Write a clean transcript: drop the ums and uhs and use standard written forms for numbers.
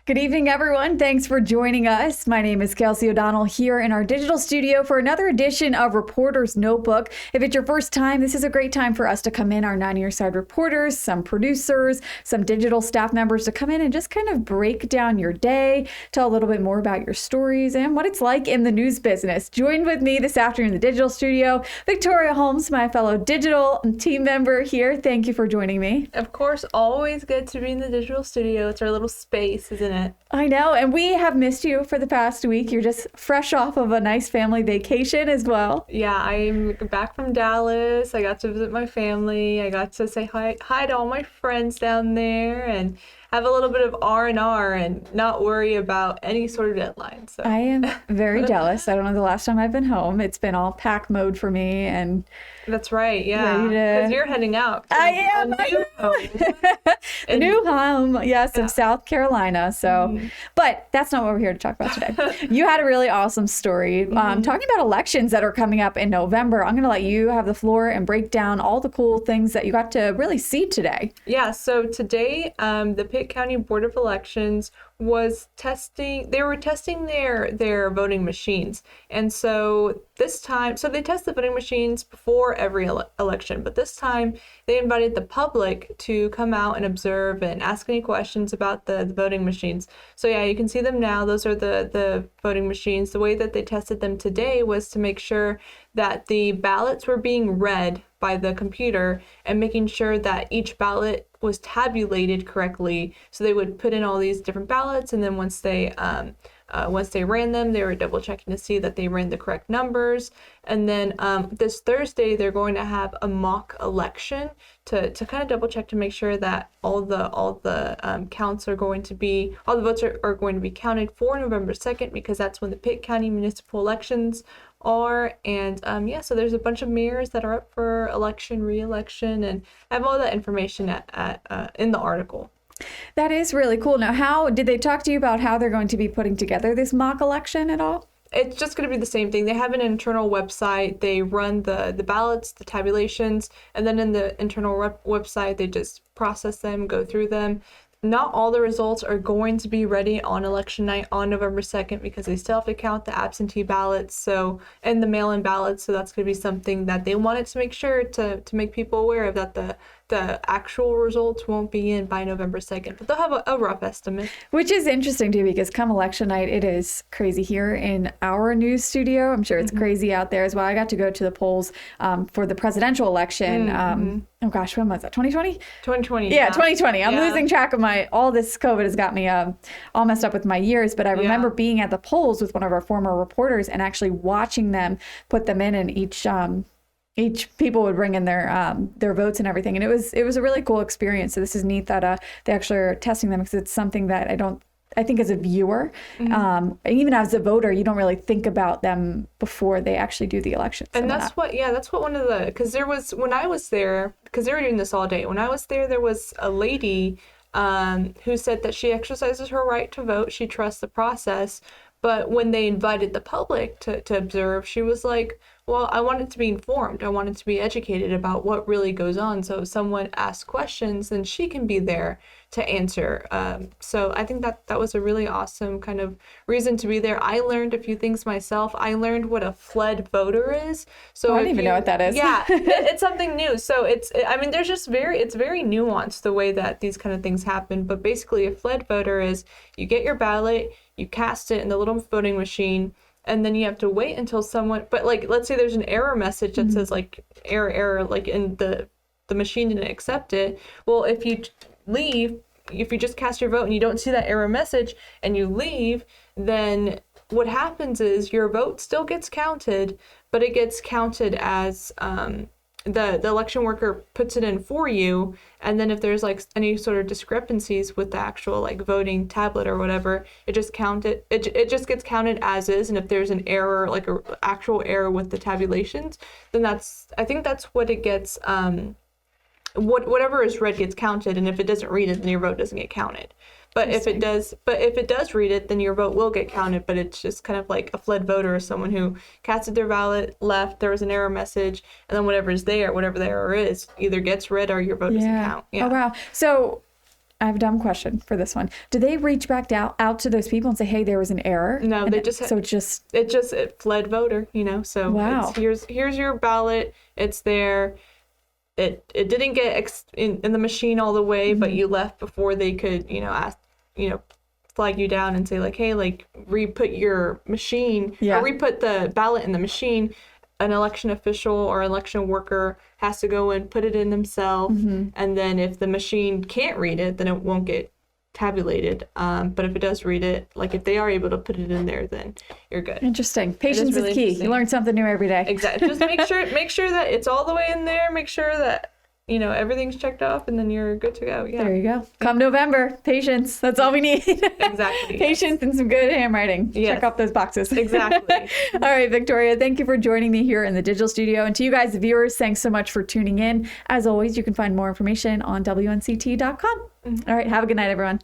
Good evening, everyone. Thanks for joining us. My name is Kelsey O'Donnell here in our digital studio for another edition of Reporter's Notebook. If it's your first time, this is a great time for us to come in, our 9-year side reporters, some producers, some digital staff members to come in and just kind of break down your day, tell a little bit more about your stories and what it's like in the news business. Joined with me this afternoon in the digital studio, Victoria Holmes, my fellow digital team member here. Thank you for joining me. Of course, always good to be in the digital studio. It's our little space, isn't it? I know, and we have missed you for the past week. You're just fresh off of a nice family vacation as well. Yeah, I'm back from Dallas. I got to visit my family. I got to say hi to all my friends down there and have a little bit of R&R and not worry about any sort of deadline. So I am very jealous. I don't know the last time I've been home. It's been all pack mode for me, and that's right. Yeah, because you're heading out. I am. A new home, yes, of South Carolina. So, but that's not what we're here to talk about today. You had a really awesome story talking about elections that are coming up in November. I'm going to let you have the floor and break down all the cool things that you got to really see today. Yeah. So today, the Pitt County Board of Elections was testing their voting machines. And so this time, so they test the voting machines before every election, but this time they invited the public to come out and observe and ask any questions about the voting machines. So yeah, you can see them now. Those are the voting machines. The way that they tested them today was to make sure that the ballots were being read by the computer and making sure that each ballot was tabulated correctly. So they would put in all these different ballots, and then once they ran them, they were double checking to see that they ran the correct numbers. And then this Thursday, they're going to have a mock election to kind of double check to make sure that all the counts are going to be, all the votes are going to be counted for November 2nd, because that's when the Pitt County municipal elections are. And so there's a bunch of mayors that are up for election, re-election, and I have all that information in the article. That is really cool. Now, how did they talk to you about how they're going to be putting together this mock election at all? It's just going to be the same thing. They have an internal website. They run the ballots, the tabulations, and then in the internal website, they just process them, go through them. Not all the results are going to be ready on election night on November 2nd, because they still have to count the absentee ballots and the mail-in ballots. So that's going to be something that they wanted to make sure to make people aware of, that the actual results won't be in by November 2nd, but they'll have a rough estimate. Which is interesting too, because come election night, it is crazy here in our news studio. I'm sure it's crazy out there as well. I got to go to the polls for the presidential election. Oh gosh, when was that? 2020? 2020. Yeah, 2020. I'm losing track of all this COVID has got me all messed up with my years, but I remember being at the polls with one of our former reporters and actually watching them put them in, and each people would bring in their votes and everything. And it was a really cool experience. So this is neat that they actually are testing them, because it's something that I think as a viewer, even as a voter, you don't really think about them before they actually do the election. And that's what one of the, because when I was there, because they were doing this all day, when I was there was a lady who said that she exercises her right to vote. She trusts the process. But when they invited the public to observe, she was like, well, I wanted to be informed. I wanted to be educated about what really goes on. So if someone asks questions, then she can be there to answer. So I think that was a really awesome kind of reason to be there. I learned a few things myself. I learned what a fled voter is. So I don't even know what that is. Yeah, it's something new. So it's very nuanced the way that these kind of things happen. But basically, a fled voter is you get your ballot, you cast it in the little voting machine, and then you have to wait until someone, but like, let's say there's an error message that says like error, like in the machine didn't accept it. Well, if you just cast your vote and you don't see that error message and you leave, then what happens is your vote still gets counted, but it gets counted as the election worker puts it in for you, and then if there's like any sort of discrepancies with the actual like voting tablet or whatever, it just gets counted as is. And if there's an error, like an actual error with the tabulations, then I think that's what it gets, whatever is read gets counted, and if it doesn't read it, then your vote doesn't get counted. But if it does read it, then your vote will get counted. But it's just kind of like a fled voter is someone who casted their ballot, left, there was an error message, and then whatever the error is, either gets read or your vote doesn't count. Yeah. Oh, wow. So I have a dumb question for this one. Do they reach back out to those people and say, hey, there was an error? No, and they just it fled voter, So wow. here's your ballot. It's there. It didn't get in the machine all the way, but you left before they could, ask, flag you down and say like, hey, like re-put your machine or re-put the ballot in the machine. An election official or election worker has to go and put it in themselves. And then if the machine can't read it, then it won't get tabulated. But if it does read it, like if they are able to put it in there, then you're good. Interesting. Patience is key. You learn something new every day. Exactly. Just make sure that it's all the way in there. Make sure that everything's checked off, and then you're good to go. Yeah. There you go. Come November, patience. That's all we need. Exactly. Patience and some good handwriting. Yes. Check off those boxes. Exactly. All right, Victoria, thank you for joining me here in the digital studio. And to you guys, the viewers, thanks so much for tuning in. As always, you can find more information on WNCT.com. All right, have a good night, everyone.